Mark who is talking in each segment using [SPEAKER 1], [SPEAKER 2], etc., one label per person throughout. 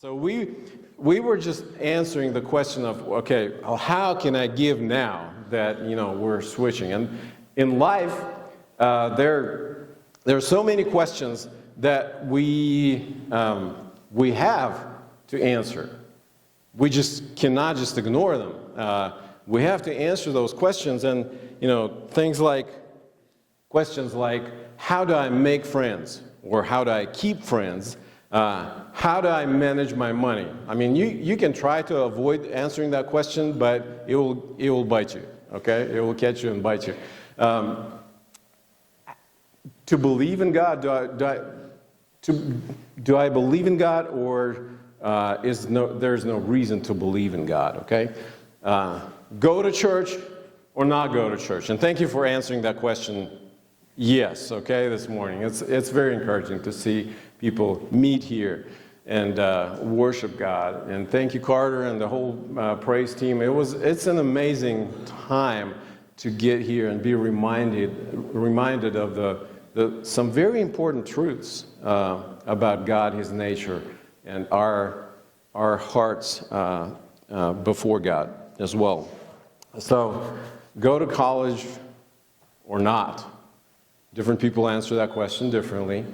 [SPEAKER 1] So we were just answering the question of, okay, how can I give now that, we're switching? And in life, there are so many questions that we have to answer. We just cannot just ignore them. We have to answer those questions, and, questions like, how do I make friends? Or how do I keep friends? How do I manage my money? I mean, you can try to avoid answering that question, but it will bite you, okay? It will catch you and bite you. To believe in God, do I believe in God, or there's no reason to believe in God, okay? Go to church or not go to church? And thank you for answering that question. Yes, okay, this morning. It's very encouraging to see people meet here and worship God. And thank you, Carter, and the whole praise team. It's an amazing time to get here and be reminded of some very important truths about God, His nature, and our hearts before God as well. So, go to college or not? Different people answer that question differently.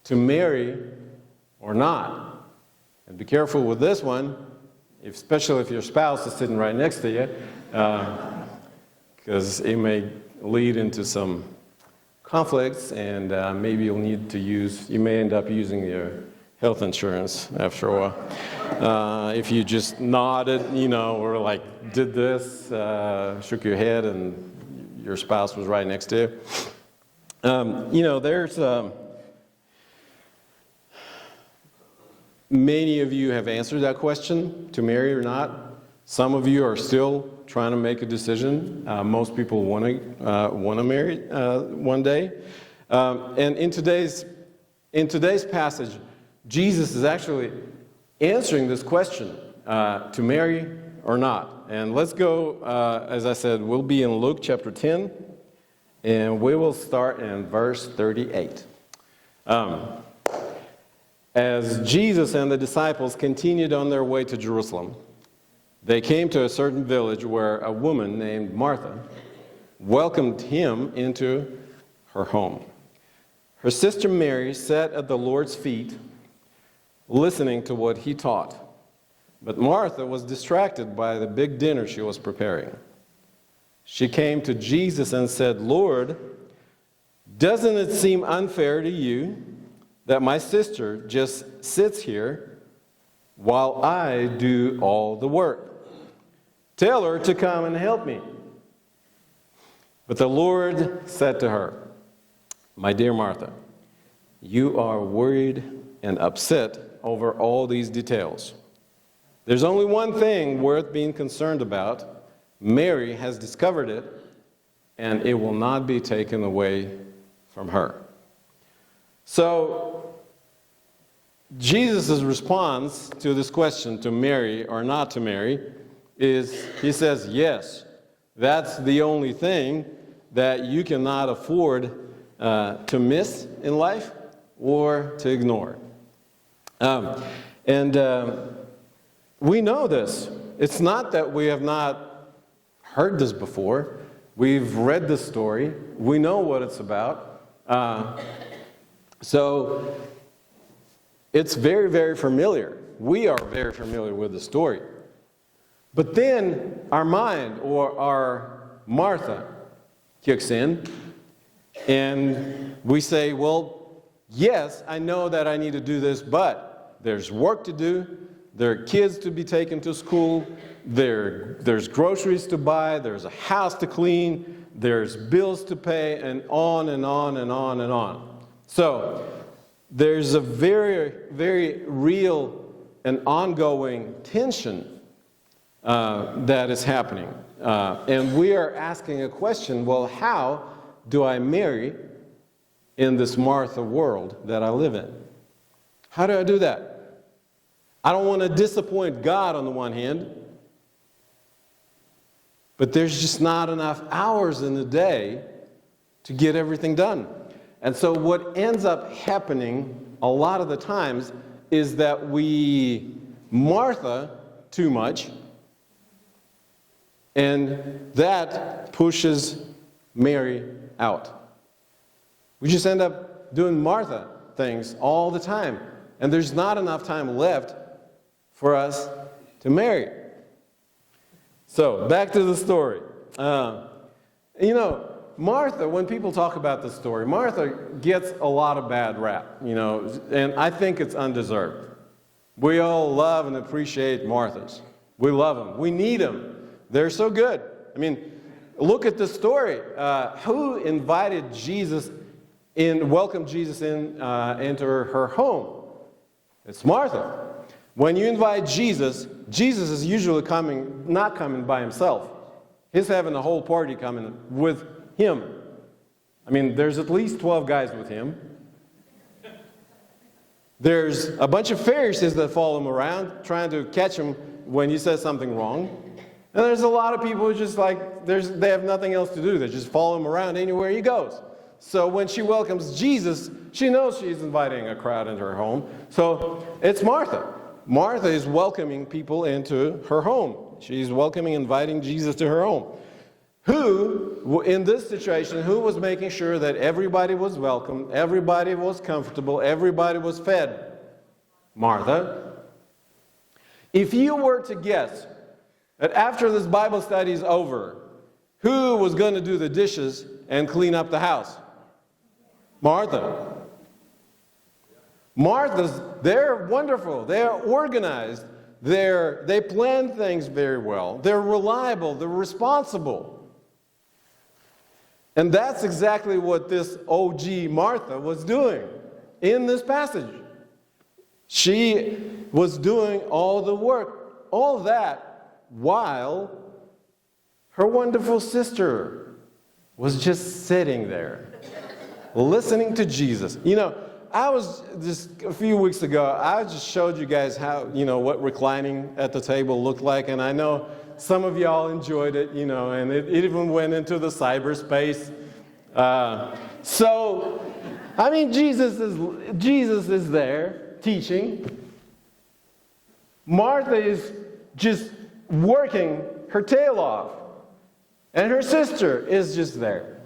[SPEAKER 1] To marry or not? And be careful with this one, especially if your spouse is sitting right next to you, because it may lead into some conflicts, and maybe you may end up using your health insurance after a while. If you just nodded, or like did this, shook your head, and your spouse was right next to you. There's many of you have answered that question, to marry or not. Some of you are still trying to make a decision. Most people want to marry one day. And in today's passage, Jesus is actually answering this question, to marry or not. And let's go, as I said, we'll be in Luke chapter 10. And we will start in verse 38. As Jesus and the disciples continued on their way to Jerusalem, they came to a certain village where a woman named Martha welcomed him into her home. Her sister Mary sat at the Lord's feet, listening to what he taught. But Martha was distracted by the big dinner she was preparing. She came to Jesus and said, "Lord, doesn't it seem unfair to you that my sister just sits here while I do all the work? Tell her to come and help me." But the Lord said to her, "My dear Martha, you are worried and upset over all these details. There's only one thing worth being concerned about. Mary has discovered it, and it will not be taken away from her." So, Jesus' response to this question, to marry or not to marry, is he says, yes, that's the only thing that you cannot afford to miss in life or to ignore. We know this. It's not that we have not heard this before. We've read this story. We know what it's about. So it's very, very familiar. We are very familiar with the story. But then our mind, or our Martha, kicks in, and we say, well, yes, I know that I need to do this, but there's work to do. There are kids to be taken to school. There's groceries to buy. There's a house to clean. There's bills to pay, and on and on and on and on. So there's a very, very real and ongoing tension that is happening. And we are asking a question, well, how do I marry in this Martha world that I live in? How do I do that? I don't want to disappoint God on the one hand, but there's just not enough hours in the day to get everything done. And so what ends up happening a lot of the times is that we Martha too much, and that pushes Mary out. We just end up doing Martha things all the time, and there's not enough time left for us to Mary. So, back to the story. Martha, when people talk about the story, Martha gets a lot of bad rap, and I think it's undeserved. We all love and appreciate Marthas. We love them. We need them. They're so good. I mean, look at the story. Who invited Jesus in, welcomed Jesus into her home? It's Martha. When you invite Jesus, Jesus is usually not coming by himself. He's having a whole party coming with him. I mean, there's at least 12 guys with him. There's a bunch of Pharisees that follow him around, trying to catch him when he says something wrong. And there's a lot of people who just they have nothing else to do. They just follow him around anywhere he goes. So when she welcomes Jesus, she knows she's inviting a crowd into her home. So it's Martha. Martha is welcoming people into her home. She's welcoming, inviting Jesus to her home. Who, in this situation, who was making sure that everybody was welcome, everybody was comfortable, everybody was fed? Martha. If you were to guess that after this Bible study is over, who was going to do the dishes and clean up the house? Martha. Marthas, they're wonderful. They're organized. They plan things very well. They're reliable. They're responsible. And that's exactly what this OG Martha was doing in this passage. She was doing all the work, all that, while her wonderful sister was just sitting there, listening to Jesus. I was just a few weeks ago, I just showed you guys how, what reclining at the table looked like, and I know some of y'all enjoyed it, and it even went into the cyberspace. Jesus is there teaching. Martha is just working her tail off, and her sister is just there.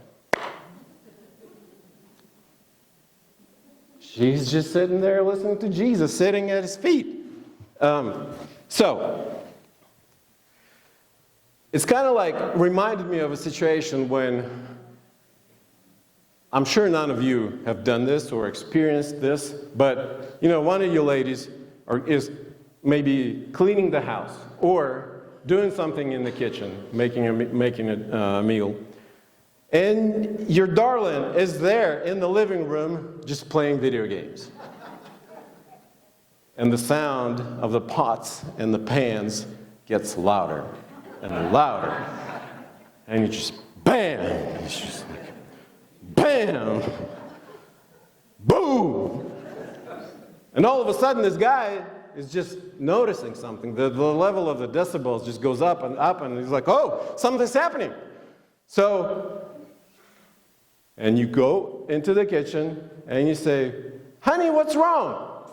[SPEAKER 1] She's just sitting there listening to Jesus, sitting at his feet. So, it's kind of reminded me of a situation when, I'm sure none of you have done this or experienced this, but, one of you ladies is maybe cleaning the house or doing something in the kitchen, making a meal. And your darling is there in the living room just playing video games. And the sound of the pots and the pans gets louder and louder. And you just, bam! It's just like, bam! Boom! And all of a sudden this guy is just noticing something. The level of the decibels just goes up, and he's like, oh, something's happening. And you go into the kitchen and you say, honey, what's wrong?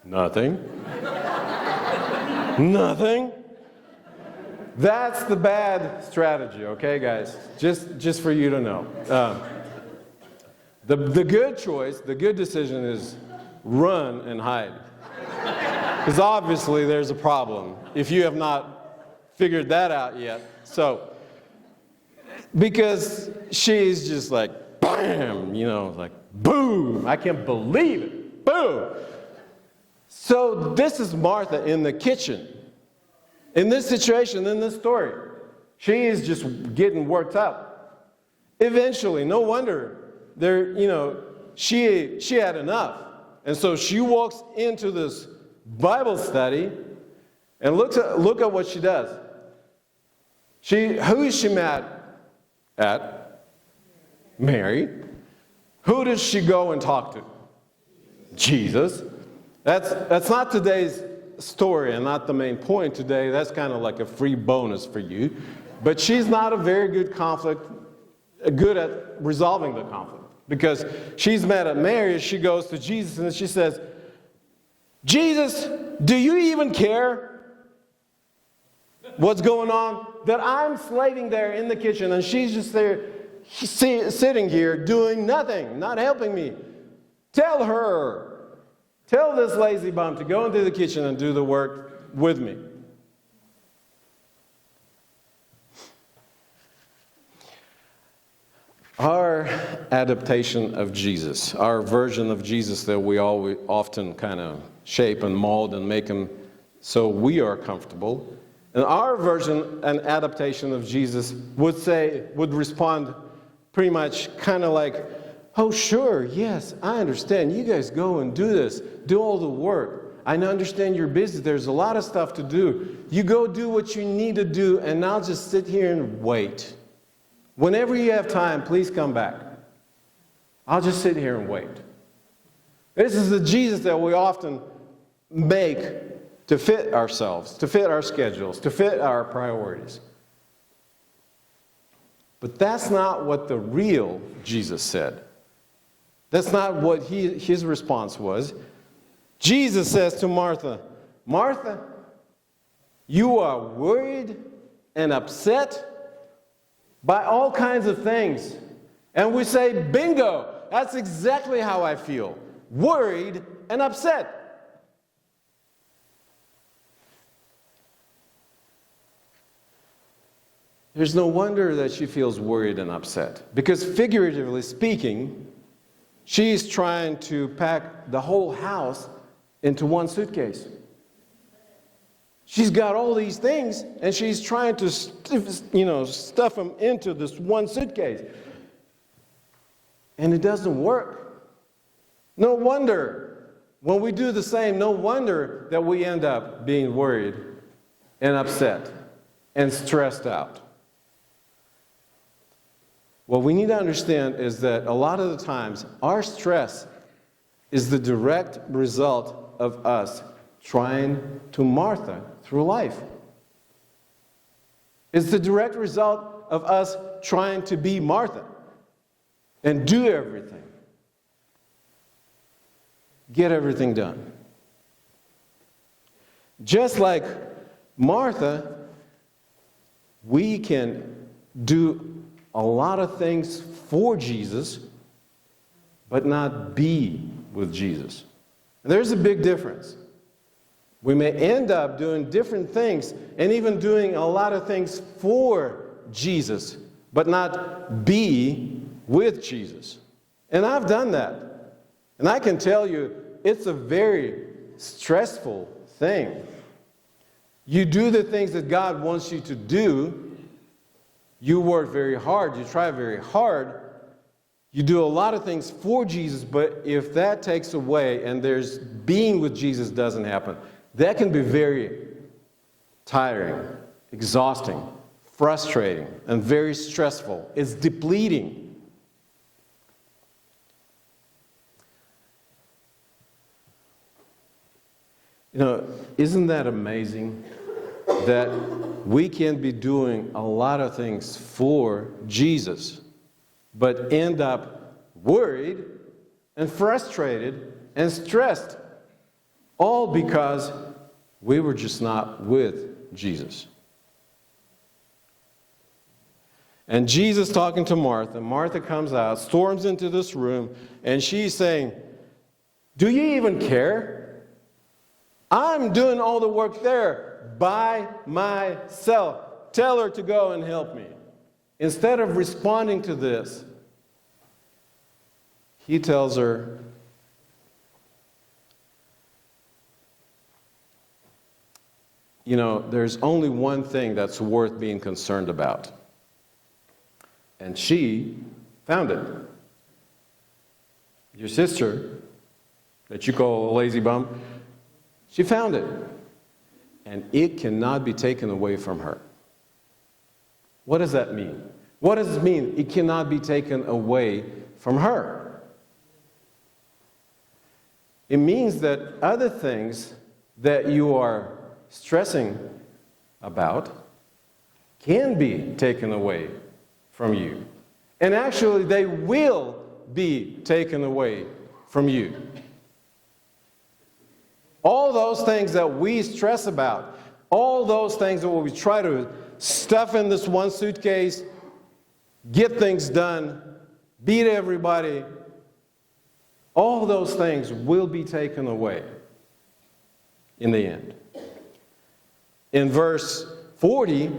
[SPEAKER 1] Nothing. Nothing. That's the bad strategy, okay, guys? Just for you to know. The good choice, the good decision is run and hide. Because obviously there's a problem if you have not figured that out yet. Because she's just like, bam, like, boom, I can't believe it, boom. So this is Martha in the kitchen. In this situation, in this story, she is just getting worked up. Eventually, no wonder, she had enough. And so she walks into this Bible study and look at what she does. Who is she mad at? Mary. Who does she go and talk to? Jesus. That's not today's story and not the main point today. That's kind of like a free bonus for you. But she's not a very good at resolving the conflict. because she's mad at Mary. She goes to Jesus and she says, Jesus, do you even care what's going on? That I'm slaving there in the kitchen and she's just there sitting here doing nothing, not helping me. Tell this lazy bum to go into the kitchen and do the work with me. Our adaptation of Jesus, our version of Jesus that we often kind of shape and mold and make him so we are comfortable, and our version and adaptation of Jesus would respond pretty much kind of like, oh sure, yes, I understand. You guys go and do this, do all the work. I understand you're busy. There's a lot of stuff to do. You go do what you need to do, and I'll just sit here and wait. Whenever you have time, please come back. I'll just sit here and wait. This is the Jesus that we often make to fit ourselves, to fit our schedules, to fit our priorities. But that's not what the real Jesus said. That's not what his response was. Jesus says to Martha, Martha, you are worried and upset by all kinds of things. And we say, bingo, that's exactly how I feel. Worried and upset. There's no wonder that she feels worried and upset. Because figuratively speaking, she's trying to pack the whole house into one suitcase. She's got all these things, and she's trying to stuff them into this one suitcase. And it doesn't work. No wonder, when we do the same, no wonder that we end up being worried and upset and stressed out. What we need to understand is that a lot of the times, our stress is the direct result of us trying to Martha through life. It's the direct result of us trying to be Martha and do everything. Get everything done. Just like Martha, we can do a lot of things for Jesus, but not be with Jesus. And there's a big difference. We may end up doing different things and even doing a lot of things for Jesus, but not be with Jesus. And I've done that. And I can tell you, it's a very stressful thing. You do the things that God wants you to do. You work very hard. You try very hard. You do a lot of things for Jesus, but if that takes away and there's being with Jesus doesn't happen, that can be very tiring, exhausting, frustrating, and very stressful. It's depleting. Isn't that amazing that we can be doing a lot of things for Jesus, but end up worried and frustrated and stressed, all because we were just not with Jesus. And Jesus talking to Martha. Martha comes out, storms into this room, and she's saying, do you even care? I'm doing all the work there by myself. Tell her to go and help me. Instead of responding to this, he tells her, there's only one thing that's worth being concerned about. And she found it. Your sister, that you call a lazy bum, she found it. And it cannot be taken away from her. What does that mean? What does it mean? It cannot be taken away from her. It means that other things that you are stressing about can be taken away from you. And actually, they will be taken away from you. All those things that we stress about, all those things that we try to stuff in this one suitcase, get things done, beat everybody, all those things will be taken away in the end. In verse 40,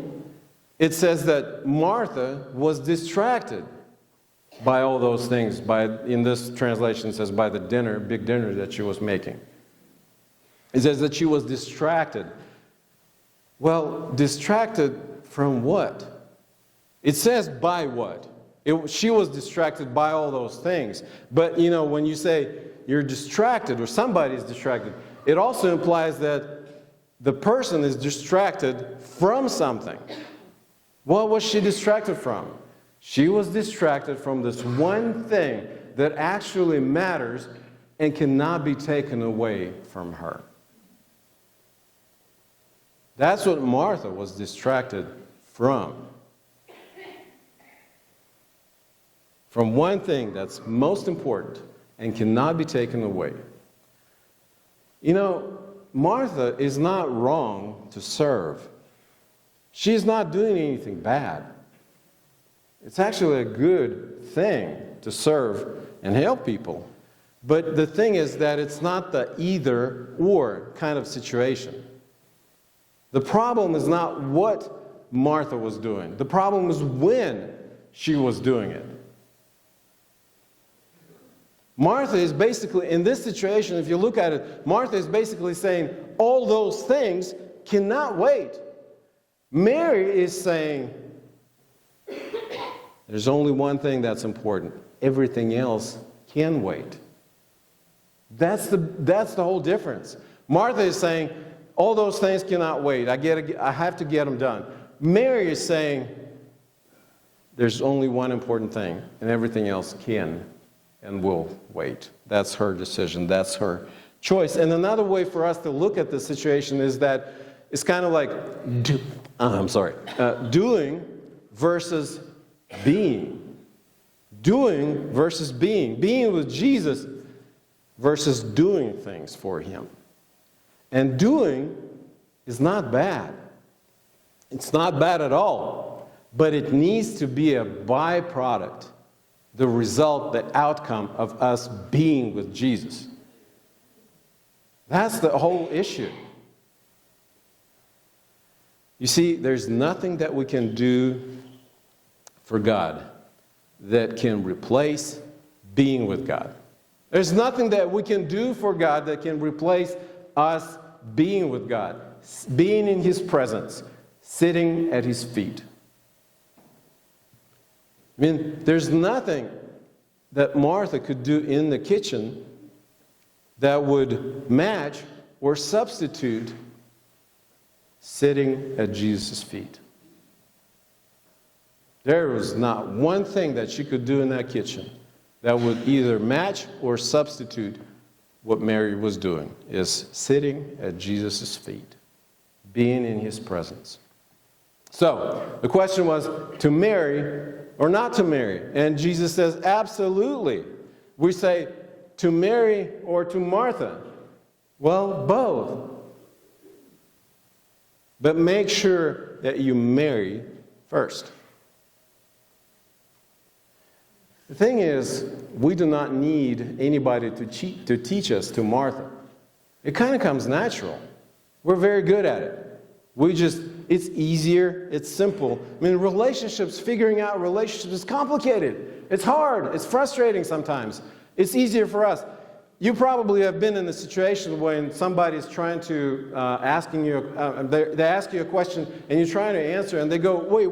[SPEAKER 1] it says that Martha was distracted by all those things. In this translation, it says by the big dinner that she was making. It says that she was distracted. Well, distracted from what? It says by what? She was distracted by all those things. But, when you say you're distracted or somebody is distracted, it also implies that the person is distracted from something. What was she distracted from? She was distracted from this one thing that actually matters and cannot be taken away from her. That's what Martha was distracted from. From one thing that's most important and cannot be taken away. Martha is not wrong to serve. She's not doing anything bad. It's actually a good thing to serve and help people. But the thing is that it's not the either or kind of situation. The problem is not what Martha was doing. The problem is when she was doing it. Martha is basically, in this situation, if you look at it, Martha is basically saying, all those things cannot wait. Mary is saying, there's only one thing that's important. Everything else can wait. That's the whole difference. Martha is saying, all those things cannot wait. I have to get them done. Mary is saying, there's only one important thing, and everything else can and will wait. That's her decision. That's her choice. And another way for us to look at the situation is that it's kind of like doing versus being. Doing versus being. Being with Jesus versus doing things for him. And doing is not bad. It's not bad at all. But it needs to be a byproduct. The result, the outcome of us being with Jesus. That's the whole issue. You see, there's nothing that we can do for God that can replace being with God. There's nothing that we can do for God that can replace us being with God, being in his presence, sitting at his feet. There's nothing that Martha could do in the kitchen that would match or substitute sitting at Jesus' feet. There was not one thing that she could do in that kitchen that would either match or substitute what Mary was doing, is sitting at Jesus' feet, being in his presence. So, the question was, to marry or not to marry? And Jesus says, absolutely. We say, to Mary or to Martha? Well, both. But make sure that you marry first. The thing is, we do not need anybody to teach us to Martha. It kind of comes natural. We're very good at it. It's easier, it's simple. Figuring out relationships is complicated. It's hard, it's frustrating sometimes. It's easier for us. You probably have been in a situation when somebody's trying to they ask you a question and you're trying to answer and they go, wait,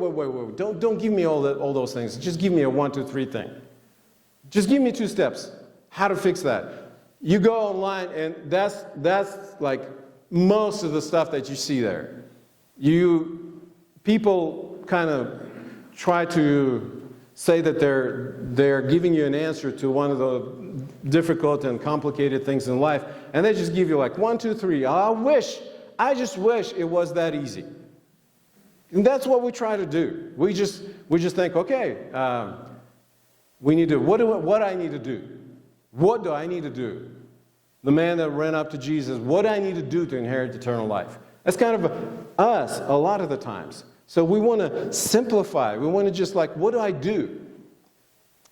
[SPEAKER 1] don't give me all those things. Just give me a 1, 2, 3 thing. Just give me 2 steps. How to fix that. You go online and that's like most of the stuff that you see there. People kind of try to say that they're giving you an answer to one of the difficult and complicated things in life, and they just give you like 1, 2, 3. I just wish it was that easy. And that's what we try to do. We just think, okay, We need to, what do I need to do? What do I need to do? The man that ran up to Jesus, what do I need to do to inherit eternal life? That's kind of us a lot of the times. So we want to simplify. We want to just like, what do I do?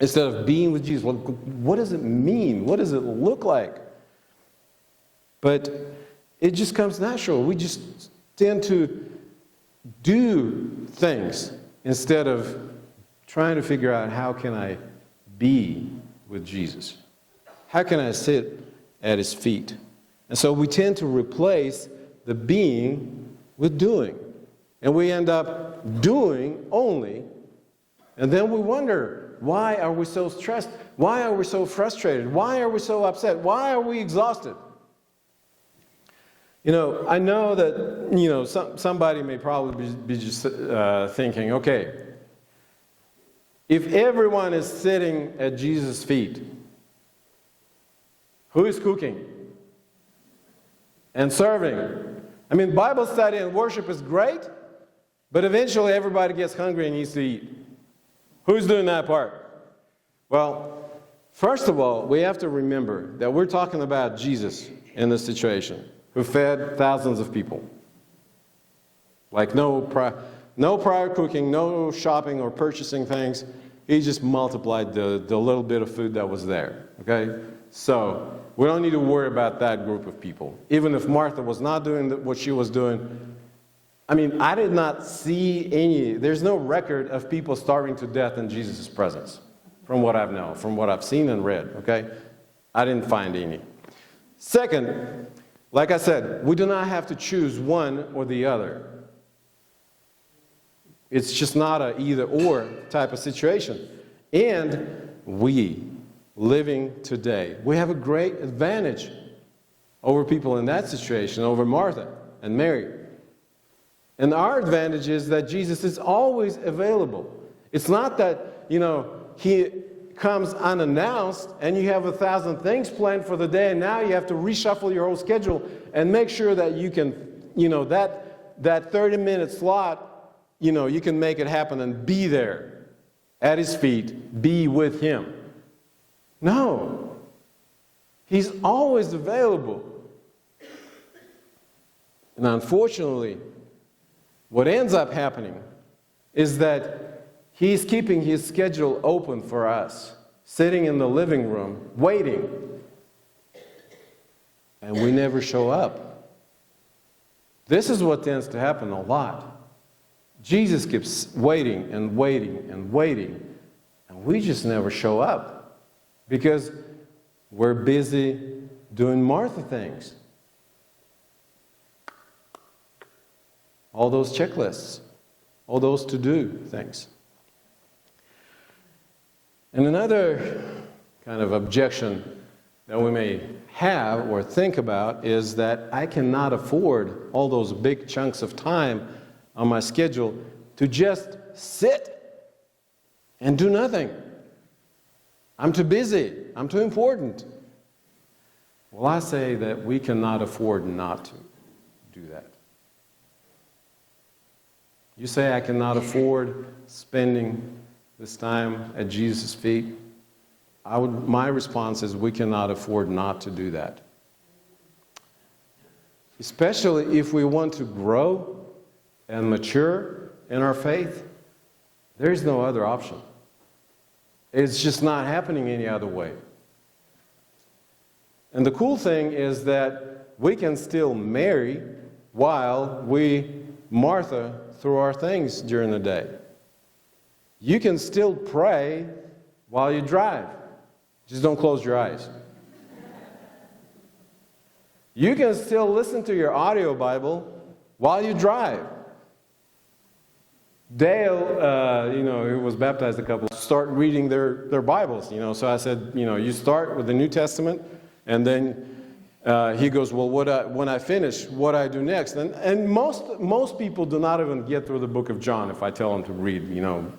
[SPEAKER 1] Instead of being with Jesus, well, what does it mean? What does it look like? But it just comes natural. We just tend to do things instead of trying to figure out how can I be with Jesus? How can I sit at his feet? And so we tend to replace the being with doing. And we end up doing only. And then we wonder, why are we so stressed? Why are we so frustrated? Why are we so upset? Why are we exhausted? I know that, somebody may probably be just thinking, okay, if everyone is sitting at Jesus' feet, who is cooking and serving? I mean, Bible study and worship is great, but eventually everybody gets hungry and needs to eat. Who's doing that part? Well, first of all, we have to remember that we're talking about Jesus in this situation, who fed thousands of people. Like no prior cooking, no shopping or purchasing things. He just multiplied the little bit of food that was there. Okay? So we don't need to worry about that group of people. Even if Martha was not doing what she was doing, I mean, I did not see there's no record of people starving to death in Jesus' presence, from what I've known, from what I've seen and read, okay? I didn't find any. Second, like I said, we do not have to choose one or the other. It's just not an either-or type of situation. And we, living today, we have a great advantage over people in that situation, over Martha and Mary. And our advantage is that Jesus is always available. It's not that, he comes unannounced and you have 1,000 things planned for the day and now you have to reshuffle your whole schedule and make sure that you can, that 30-minute slot, you can make it happen and be there at his feet, be with him. No. He's always available. And unfortunately, what ends up happening is that he's keeping his schedule open for us, sitting in the living room, waiting. And we never show up. This is what tends to happen a lot. Jesus keeps waiting and waiting and waiting, and we just never show up because we're busy doing Martha things. All those checklists, all those to-do things. And another kind of objection that we may have or think about is that I cannot afford all those big chunks of time on my schedule to just sit and do nothing. I'm too busy. I'm too important. Well, I say that we cannot afford not to do that. You say I cannot afford spending this time at Jesus' feet. My response is we cannot afford not to do that. Especially if we want to grow and mature in our faith, there is no other option. It's just not happening any other way. And the cool thing is that we can still marry while we Martha through our things during the day. You can still pray while you drive. Just don't close your eyes. You can still listen to your audio Bible while you drive. Dale, who was baptized a couple, start reading their Bibles, So I said, you start with the New Testament, and then he goes, well, when I finish, what I do next? And most people do not even get through the book of John if I tell them to read,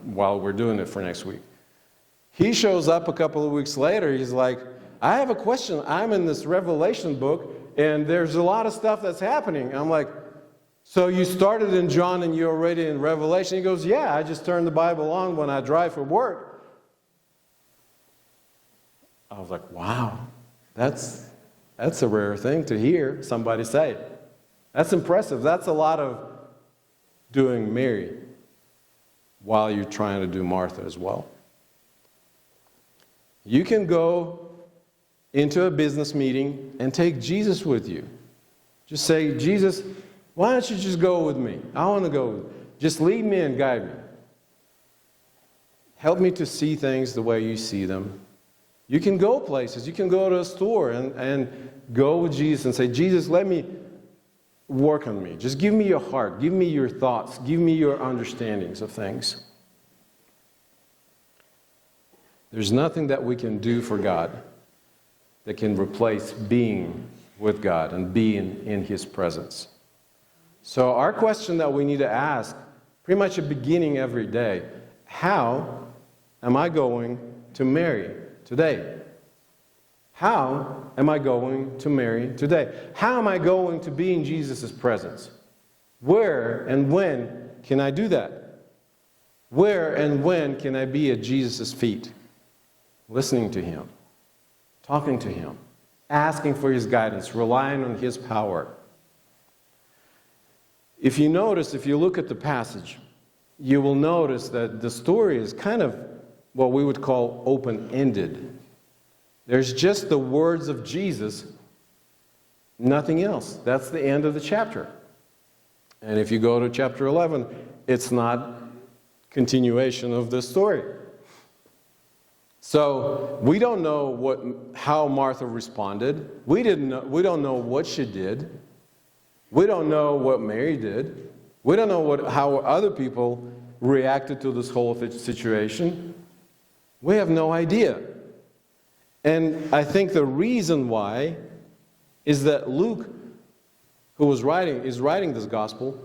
[SPEAKER 1] while we're doing it for next week. He shows up a couple of weeks later. He's like, I have a question. I'm in this Revelation book, and there's a lot of stuff that's happening. I'm like, so you started in John and you're already in Revelation? He goes, yeah, I just turn the Bible on when I drive for work. I was like, wow, that's a rare thing to hear somebody say. That's impressive. That's a lot of doing Mary while you're trying to do Martha as well. You can go into a business meeting and take Jesus with you. Just say, Jesus, why don't you just go with me? I want to go. Just lead me and guide me. Help me to see things the way you see them. You can go places. You can go to a store and go with Jesus and say, Jesus, let me work on me. Just give me your heart. Give me your thoughts. Give me your understandings of things. There's nothing that we can do for God that can replace being with God and being in His presence. So our question that we need to ask, pretty much at the beginning every day, how am I going to marry today? How am I going to marry today? How am I going to be in Jesus' presence? Where and when can I do that? Where and when can I be at Jesus' feet? Listening to Him, talking to Him, asking for His guidance, relying on His power. If you notice, if you look at the passage, you will notice that the story is kind of what we would call open-ended. There's just the words of Jesus, nothing else. That's the end of the chapter. And if you go to chapter 11, it's not continuation of the story. So we don't know how Martha responded. We don't know what she did. We don't know what Mary did. We don't know how other people reacted to this whole situation. We have no idea. And I think the reason why is that Luke, who is writing this gospel,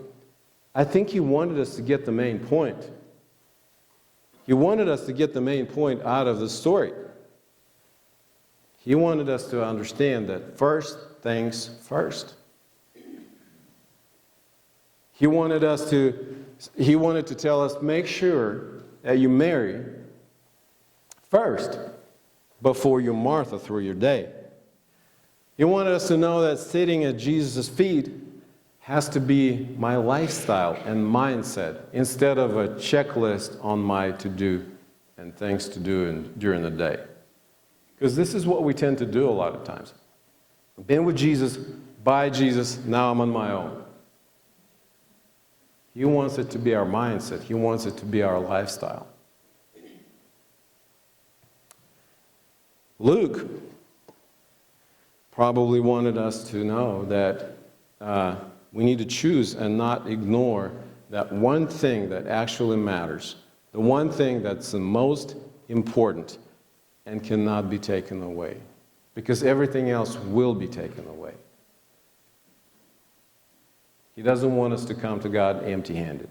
[SPEAKER 1] I think he wanted us to get the main point. He wanted us to get the main point out of the story. He wanted us to understand that first things first. He wanted to tell us, make sure that you marry first before you Martha through your day. He wanted us to know that sitting at Jesus' feet has to be my lifestyle and mindset instead of a checklist on my to-do and things to do during the day. Because this is what we tend to do a lot of times. I've been with Jesus, by Jesus, now I'm on my own. He wants it to be our mindset. He wants it to be our lifestyle. Luke probably wanted us to know that we need to choose and not ignore that one thing that actually matters, the one thing that's the most important and cannot be taken away, because everything else will be taken away. He doesn't want us to come to God empty-handed.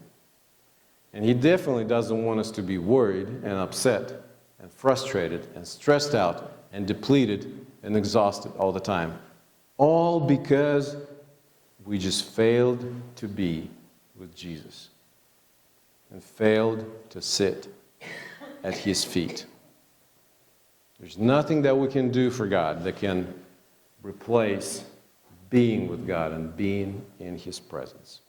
[SPEAKER 1] And He definitely doesn't want us to be worried and upset and frustrated and stressed out and depleted and exhausted all the time. All because we just failed to be with Jesus and failed to sit at His feet. There's nothing that we can do for God that can replace being with God and being in His presence.